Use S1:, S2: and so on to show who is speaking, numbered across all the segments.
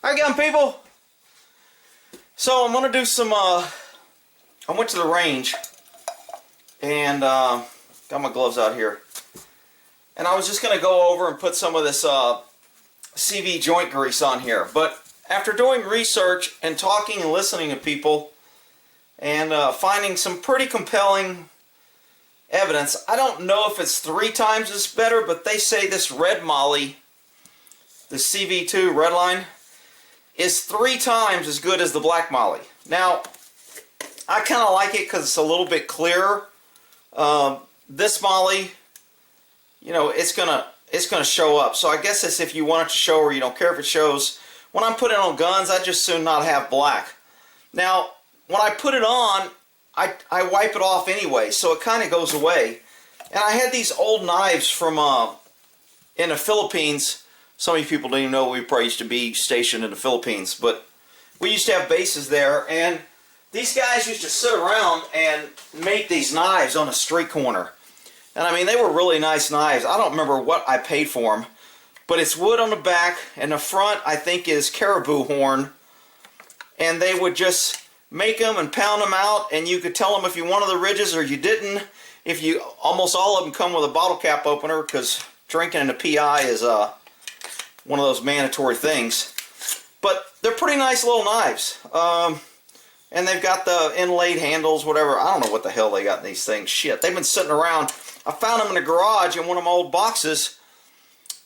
S1: Hi again, people. So I'm gonna do some. I went to the range and got my gloves out here, and I was just gonna go over and put some of this CV joint grease on here. But after doing research and talking and listening to people and finding some pretty compelling evidence, I don't know if it's 3 times as better, but they say this red Moly, the CV2 red line, is 3 times as good as the black Moly. Now, I kind of like it because it's a little bit clearer. This Moly, you know, it's gonna show up. So I guess it's if you want it to show or you don't care if it shows. When I'm putting it on guns, I just soon not have black. Now, when I put it on, I wipe it off anyway, so it kind of goes away. And I had these old knives from in the Philippines. Some of you people don't even know we probably used to be stationed in the Philippines, but we used to have bases there, and these guys used to sit around and make these knives on a street corner. And I mean, they were really nice knives. I don't remember what I paid for them, but it's wood on the back, and the front I think is caribou horn, and they would just make them and pound them out, and you could tell them if you wanted the ridges or you didn't. If you, almost all of them come with a bottle cap opener, because drinking in a PI is one of those mandatory things. But they're pretty nice little knives. And they've got the inlaid handles, whatever. I don't know what the hell they got in these things. Shit, they've been sitting around. I found them in the garage in one of my old boxes,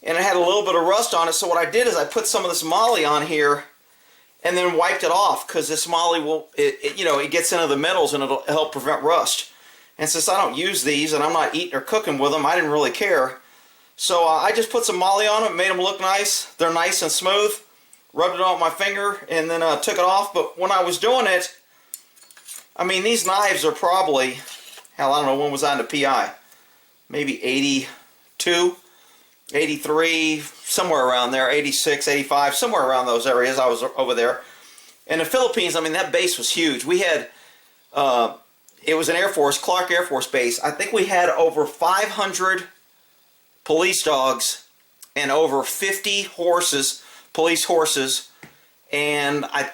S1: and it had a little bit of rust on it. So what I did is I put some of this Moly on here and then wiped it off, because this Moly will, you know, it gets into the metals and it'll help prevent rust. And since I don't use these and I'm not eating or cooking with them, I didn't really care. So I just put some Moly on them, made them look nice. They're nice and smooth. Rubbed it on my finger and then took it off. But when I was doing it, I mean, these knives are probably, hell, I don't know, when was I in the PI? Maybe 82, 83, somewhere around there, 86, 85, somewhere around those areas. I was over there. In the Philippines, I mean, that base was huge. We had, it was an Air Force, Clark Air Force Base. I think we had over 500 police dogs and over 50 horses, police horses, and I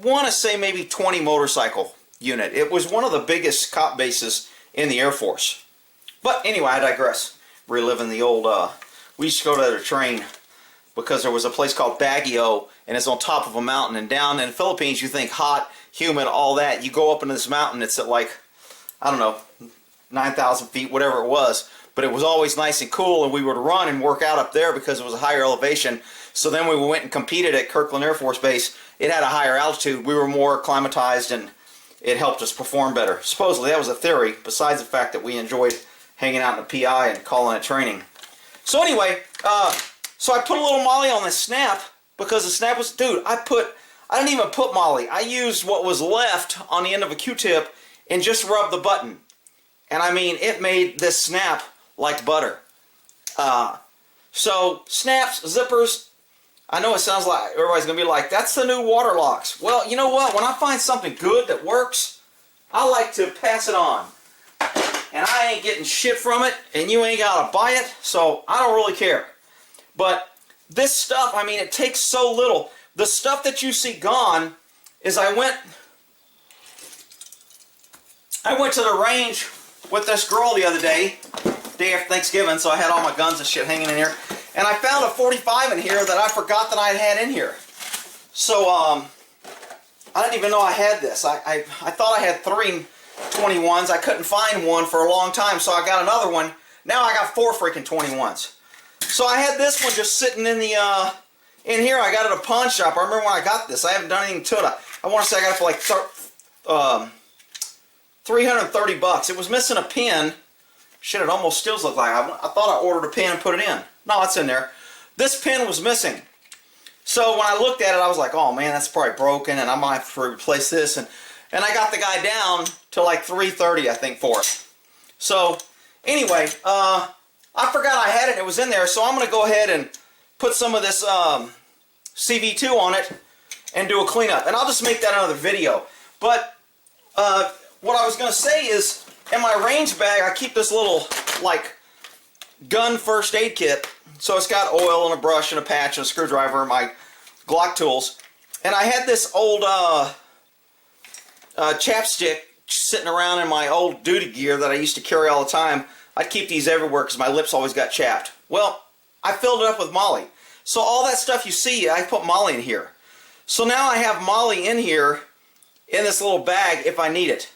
S1: want to say maybe 20 motorcycle unit. It was one of the biggest cop bases in the Air Force. But anyway, I digress. Reliving the old, we used to go to the train because there was a place called Baguio, and it's on top of a mountain. And down in the Philippines, you think hot, humid, all that. You go up into this mountain, it's at like, I don't know, 9,000 feet, whatever it was. But it was always nice and cool, and we would run and work out up there because it was a higher elevation. So then we went and competed at Kirkland Air Force Base. It had a higher altitude. We were more acclimatized, and it helped us perform better. Supposedly, that was a theory, besides the fact that we enjoyed hanging out in the PI and calling it training. So anyway, so I put a little Moly on the snap, because the snap was, dude, I didn't even put Moly. I used what was left on the end of a Q-tip and just rubbed the button. And I mean, it made this snap like butter. So snaps, zippers, I know it sounds like everybody's gonna be like, that's the new water locks. Well, you know what? When I find something good that works, I like to pass it on. And I ain't getting shit from it, and you ain't gotta buy it, so I don't really care. But this stuff, I mean, it takes so little. The stuff that you see gone is I went to the range with this girl the other day after Thanksgiving, so I had all my guns and shit hanging in here, and I found a 45 in here that I forgot that I had in here. So I didn't even know I had this. I thought I had 3 21s. I couldn't find one for a long time, so I got another one. Now I got 4 freaking 21s. So I had this one just sitting in the in here. I got it at a pawn shop. I remember when I got this. I haven't done anything to it. I want to say I got it for like 330 bucks. It was missing a pin. Shit, it almost still looks like I thought I ordered a pin and put it in. No, it's in there. This pin was missing. So when I looked at it, I was like, oh man, that's probably broken, and I might have to replace this. And I got the guy down to like 330, I think, for it. So anyway, I forgot I had it. It was in there, so I'm going to go ahead and put some of this CV2 on it and do a cleanup. And I'll just make that another video. But what I was going to say is, in my range bag, I keep this little, like, gun first aid kit. So it's got oil and a brush and a patch and a screwdriver, my Glock tools. And I had this old chapstick sitting around in my old duty gear that I used to carry all the time. I'd keep these everywhere because my lips always got chapped. Well, I filled it up with Moly. So all that stuff you see, I put Moly in here. So now I have Moly in here in this little bag if I need it.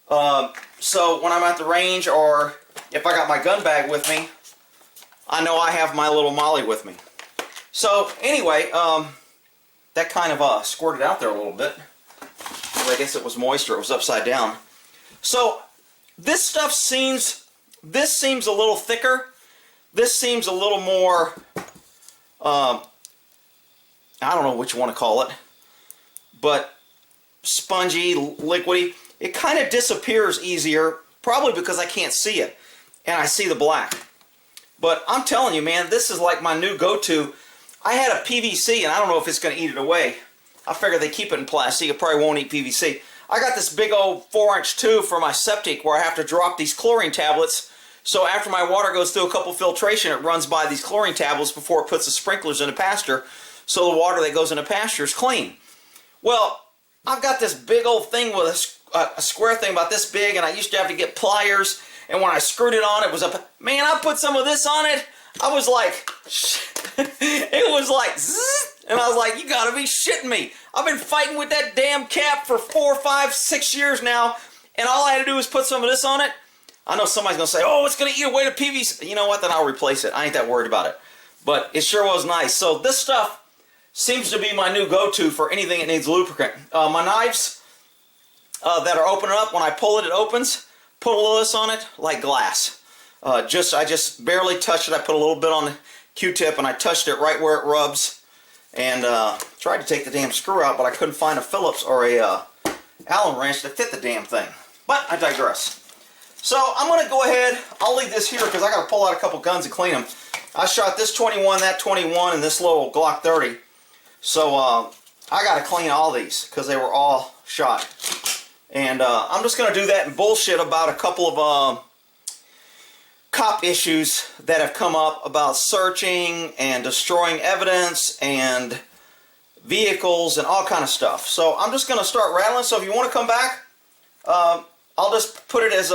S1: So when I'm at the range, or if I got my gun bag with me, I know I have my little Moly with me. So anyway, that kind of squirted out there a little bit. I guess it was moisture. It was upside down. So this stuff seems a little thicker. This seems a little more, I don't know what you want to call it, but spongy, liquidy. It kind of disappears easier, probably because I can't see it, and I see the black. But I'm telling you, man, this is like my new go-to. I had a PVC, and I don't know if it's going to eat it away. I figure they keep it in plastic. It probably won't eat PVC. I got this big old 4-inch tube for my septic where I have to drop these chlorine tablets. So after my water goes through a couple filtration, it runs by these chlorine tablets before it puts the sprinklers in the pasture, so the water that goes in the pasture is clean. Well, I've got this big old thing with a square thing about this big, and I used to have to get pliers, and when I screwed it on, it was up. Man, I put some of this on it. I was like, it was like, zzz, and I was like, you gotta be shitting me. I've been fighting with that damn cap for 4, 5, 6 years now, and all I had to do was put some of this on it. I know somebody's gonna say, oh, it's gonna eat away the PVC. You know what, then I'll replace it. I ain't that worried about it. But it sure was nice. So this stuff seems to be my new go-to for anything that needs lubricant. My knives that are opening up, when I pull it, it opens. Put a little of this on it, like glass. I just barely touched it. I put a little bit on the Q-tip, and I touched it right where it rubs. And tried to take the damn screw out, but I couldn't find a Phillips or a Allen wrench to fit the damn thing. But I digress. So I'm going to go ahead. I'll leave this here because I got to pull out a couple guns and clean them. I shot this 21, that 21, and this little Glock 30. So I got to clean all these because they were all shot. And I'm just going to do that and bullshit about a couple of cop issues that have come up about searching and destroying evidence and vehicles and all kind of stuff. So I'm just going to start rattling. So if you want to come back, I'll just put it as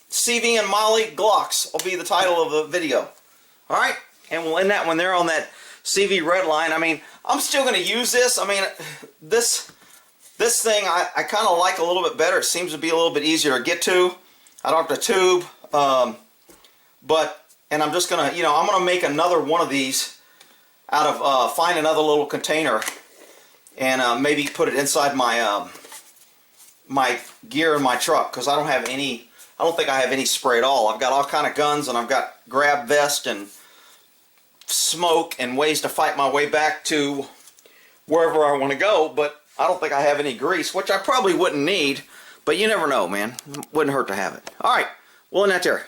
S1: CV and Moly Glocks will be the title of the video. Alright, and we'll end that one there on that CV red line. I mean, I'm still going to use this. I mean, this thing I kind of like a little bit better. It seems to be a little bit easier to get to. I don't have to tube. And I'm just going to, I'm going to make another one of these out of, find another little container and maybe put it inside my, my gear in my truck, because I don't think I have any spray at all. I've got all kind of guns, and I've got grab vest and smoke and ways to fight my way back to wherever I want to go, but I don't think I have any grease, which I probably wouldn't need, but you never know, man. Wouldn't hurt to have it. Alright, we'll end that there.